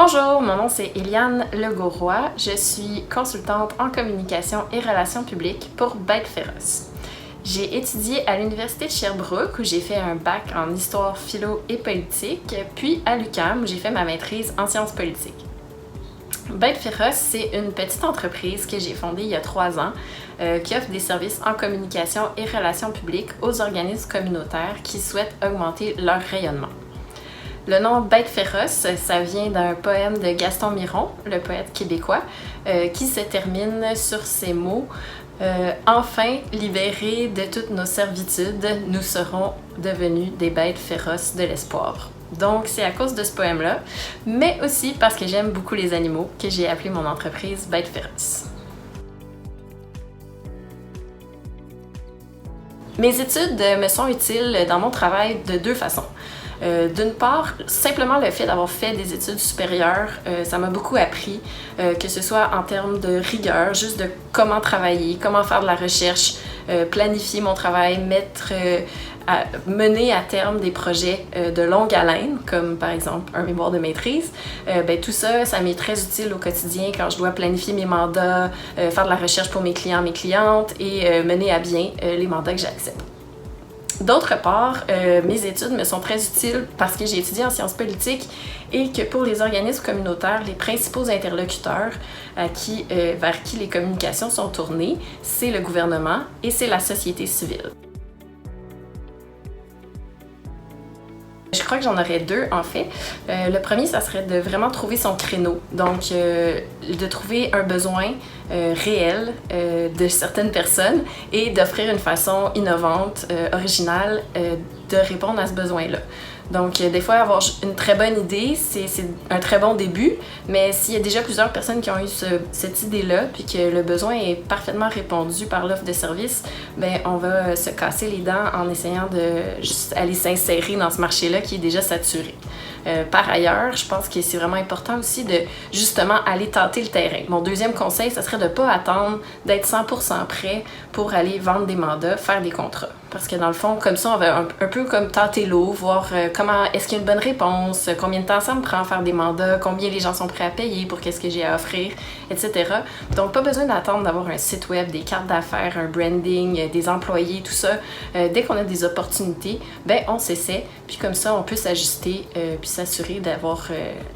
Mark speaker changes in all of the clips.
Speaker 1: Bonjour, mon nom c'est Eliane Legauroy. Je suis consultante en communication et relations publiques pour Bête Féroce. J'ai étudié à l'Université de Sherbrooke où j'ai fait un bac en histoire, philo et politique, puis à l'UQAM où j'ai fait ma maîtrise en sciences politiques. Bête Féroce, c'est une petite entreprise que j'ai fondée il y a 3 ans qui offre des services en communication et relations publiques aux organismes communautaires qui souhaitent augmenter leur rayonnement. Le nom Bête Féroce, ça vient d'un poème de Gaston Miron, le poète québécois, qui se termine sur ces mots « Enfin libérés de toutes nos servitudes, nous serons devenus des bêtes féroces de l'espoir ». Donc c'est à cause de ce poème-là, mais aussi parce que j'aime beaucoup les animaux, que j'ai appelé mon entreprise Bête Féroce. Mes études me sont utiles dans mon travail de 2 façons. D'une part, simplement le fait d'avoir fait des études supérieures, ça m'a beaucoup appris, que ce soit en termes de rigueur, juste de comment travailler, comment faire de la recherche, planifier mon travail, mener à terme des projets de longue haleine, comme par exemple un mémoire de maîtrise. Tout ça, ça m'est très utile au quotidien quand je dois planifier mes mandats, faire de la recherche pour mes clients, mes clientes et mener à bien les mandats que j'accepte. D'autre part, mes études me sont très utiles parce que j'ai étudié en sciences politiques et que pour les organismes communautaires, les principaux interlocuteurs vers qui les communications sont tournées, c'est le gouvernement et c'est la société civile. Je crois que j'en aurais 2 en fait. Le premier, ça serait de vraiment trouver son créneau. Donc, de trouver un besoin réel de certaines personnes et d'offrir une façon innovante, originale de répondre à ce besoin-là. Donc, des fois, avoir une très bonne idée, c'est un très bon début, mais s'il y a déjà plusieurs personnes qui ont eu cette idée-là, puis que le besoin est parfaitement répondu par l'offre de service, on va se casser les dents en essayant de juste aller s'insérer dans ce marché-là qui est déjà saturé. Par ailleurs, je pense que c'est vraiment important aussi de justement aller tâter le terrain. Mon deuxième conseil, ça serait de ne pas attendre d'être 100% prêt pour aller vendre des mandats, faire des contrats. Parce que dans le fond, comme ça, on va un peu comme tâter l'eau, voir comment est-ce qu'il y a une bonne réponse, combien de temps ça me prend à faire des mandats, combien les gens sont prêts à payer pour qu'est-ce que j'ai à offrir, etc. Donc, pas besoin d'attendre d'avoir un site web, des cartes d'affaires, un branding, des employés, tout ça. Dès qu'on a des opportunités, on s'essaie, puis comme ça, on peut s'ajuster, puis s'assurer d'avoir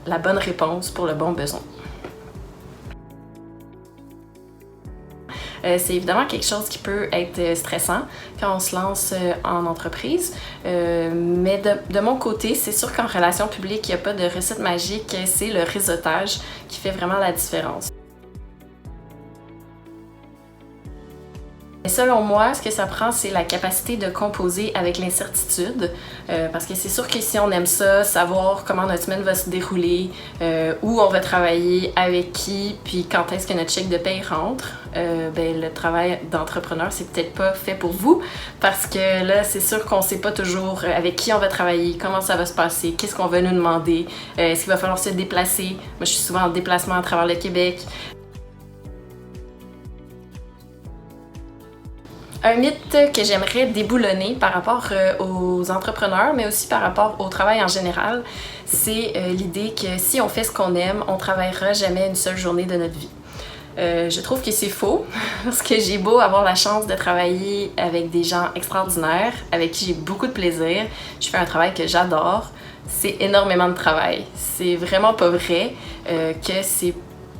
Speaker 1: la bonne réponse pour le bon besoin. C'est évidemment quelque chose qui peut être stressant quand on se lance en entreprise, mais de mon côté, c'est sûr qu'en relations publiques, il n'y a pas de recette magique, c'est le réseautage qui fait vraiment la différence. Selon moi, ce que ça prend, c'est la capacité de composer avec l'incertitude, parce que c'est sûr que si on aime ça, savoir comment notre semaine va se dérouler, où on va travailler, avec qui, puis quand est-ce que notre chèque de paie rentre, le travail d'entrepreneur, c'est peut-être pas fait pour vous, parce que là, c'est sûr qu'on sait pas toujours avec qui on va travailler, comment ça va se passer, qu'est-ce qu'on va nous demander, est-ce qu'il va falloir se déplacer. Moi, je suis souvent en déplacement à travers le Québec. Un mythe que j'aimerais déboulonner par rapport aux entrepreneurs, mais aussi par rapport au travail en général, c'est l'idée que si on fait ce qu'on aime, on ne travaillera jamais une seule journée de notre vie. Je trouve que c'est faux, parce que j'ai beau avoir la chance de travailler avec des gens extraordinaires, avec qui j'ai beaucoup de plaisir, je fais un travail que j'adore, c'est énormément de travail. C'est vraiment pas vrai que c'est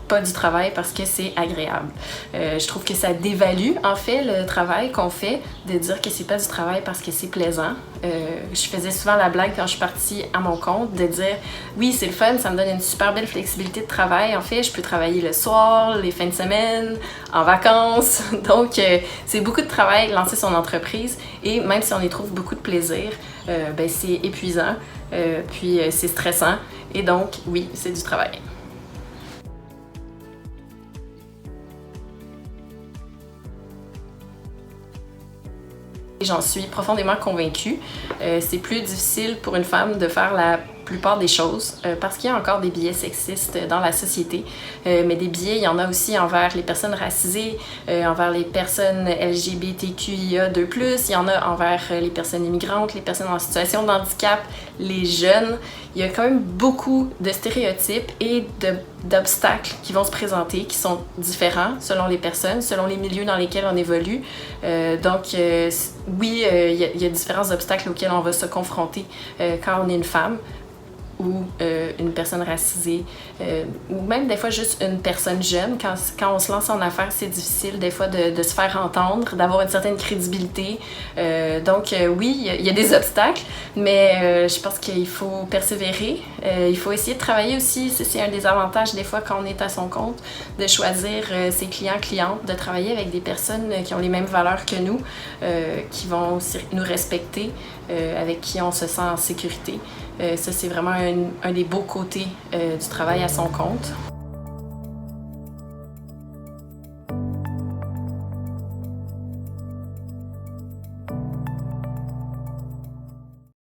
Speaker 1: pas du travail parce que c'est agréable. Je trouve que ça dévalue en fait le travail qu'on fait, de dire que c'est pas du travail parce que c'est plaisant. Je faisais souvent la blague quand je suis partie à mon compte de dire oui, c'est le fun, ça me donne une super belle flexibilité de travail. En fait, je peux travailler le soir, les fins de semaine, en vacances. Donc c'est beaucoup de travail lancer son entreprise et même si on y trouve beaucoup de plaisir, c'est épuisant, puis c'est stressant et donc oui, c'est du travail. J'en suis profondément convaincue. C'est plus difficile pour une femme de faire la plupart des choses, parce qu'il y a encore des biais sexistes dans la société, mais des biais, il y en a aussi envers les personnes racisées, envers les personnes LGBTQIA2+, il y en a envers les personnes immigrantes, les personnes en situation de handicap, les jeunes. Il y a quand même beaucoup de stéréotypes et d'obstacles qui vont se présenter, qui sont différents selon les personnes, selon les milieux dans lesquels on évolue. Oui, il y a différents obstacles auxquels on va se confronter quand on est une femme ou une personne racisée, ou même des fois juste une personne jeune. Quand on se lance en affaires, c'est difficile des fois de se faire entendre, d'avoir une certaine crédibilité. Oui, il y a des obstacles, mais je pense qu'il faut persévérer. Il faut essayer de travailler aussi, c'est un des avantages des fois quand on est à son compte, de choisir ses clients-clientes, de travailler avec des personnes qui ont les mêmes valeurs que nous, qui vont aussi nous respecter, avec qui on se sent en sécurité. Ça, c'est vraiment un des beaux côtés du travail à son compte.